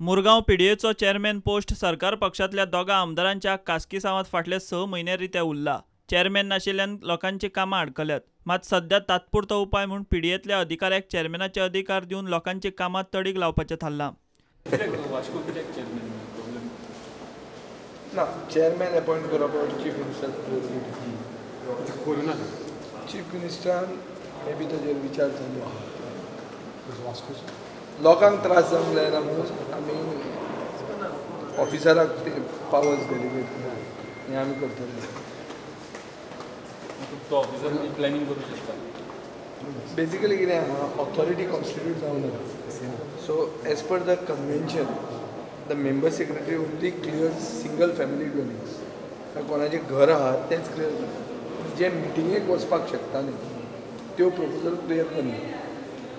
Mormugao पीडीएचो chairman post सरकार पक्षातल्या दोगा आमदारांच्या कास्की सांवात फाटले 6 म्हयने रित्या उरला। चेअरमॅन नाशिल्ल्यान लोकांची कामां आडकल्यात। मात सध्या तात्पुरतो उपाय म्हूण पीडीएतल्या अधिकाऱ्याक चेअरमॅनाचे अधिकार दिवन लोकांची कामां तडीक लावपाचें थारलां। ना चेअरमॅन अपॉइंट करप चीफ मिनिस्टर चीफ मिनिस्टरान मे बी ताजेर विचार चालू आहा। लोकांक त्रास जावंक जायना म्हणून आमी ऑफिसराक ते पावर्स डेलिगेट केला आनी आमी करतले। प्लॅनिंग करूं शकता। बेसिकली कितें आहा, ऑथॉरिटी कॉन्स्टिट्यूट जावंक ना। So as per the convention the member secretary only clear single family dwellings, कोणाचें घर आहा तेंच क्लियर करता। जे मिटिंगेक वचपाक शकताले त्यो प्रपोजल क्लियर करना।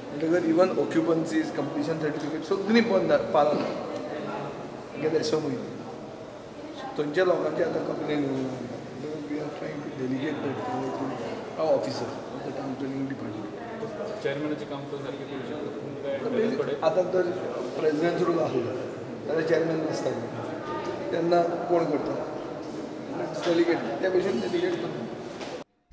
म्हणटकर इवन ऑक्युपन्सीज कंप्लिशन सर्टिफिकेट सगळीं बंद पाळना गेले 6 म्हयने। थंयच्या लोकांचे आतां complain we are trying to delegate that officer of the town planning department. चेअरमॅनाचें काम तो सारकें करूं शकता। आतां तर प्रेजिडेंट रूल आसलो जाल्यार चेअरमॅन नासता तेन्ना कोण करता डेलिगेट, त्या भशेन डेलिगेट करता।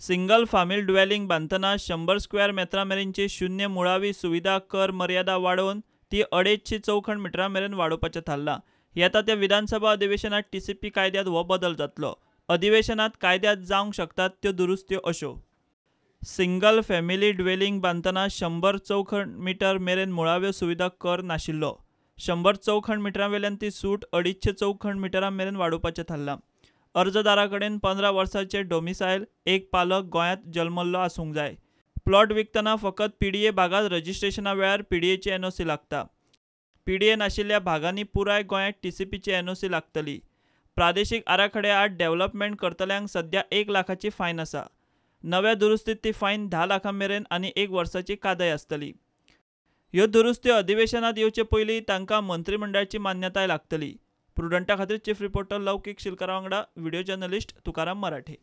सिंगल फामील ड्वेलिंग बांदतना 100 स्क्वेअर मेत्रा मेरेनची शून्य मुळावी सुविधा कर मर्यादा वाडोवन ती 250 चौखण मिटरा मेरेन वाडोवपाचें थारलां। येता त्या विधानसभा अधिवेशनात टीसीपी कायद्यात हो बदल जातलो। अधिवेशनात कायद्यात जावंक शकतात त्यो दुरुस्त्यो अश्यो: सिंगल फॅमिली ड्वेलिंग बांदतना 100 चौखण मिटर मेरेन मुळाव्यो सुविधा कर नाशिल्लो। 100 चौखण मिटरांवेल्यान ती सूट 250 चौखण मिटरां मेरेन वाडोवपाचें थारलां। अर्जदारा कडेन 15 वर्सांचे डोमिसायल, एक पालक गोंयांत जल्मल्लो आसूंक जाय। प्लॉट विकतना फकत पीडीए भागात रजिस्ट्रेशना वेळार पीडीएची एनओसी लागता। पीडीए नाशिल्ल्या भागांनी पुराय गोंयांत टीसीपीची एनओसी लागतली। प्रादेशीक आराखडे आड डेव्हलपमेंट करतल्यांक सध्या 1 लाखाची फायन आसा। नव्या दुरुस्तीत ती फायन 10 लाखां मेरेन आनी 1 वर्साची कादय आसतली। ह्यो दुरुस्त्यो अधिवेशनात येवचे पयलीं तांकां मंत्रिमंडळाची मान्यताय लागतली। प्रुडंटा खातीर चीफ रिपोर्टर लौकीक शिलकारा वांगडा व्हिडिओ जर्नलिस्ट तुकाराम मराठे।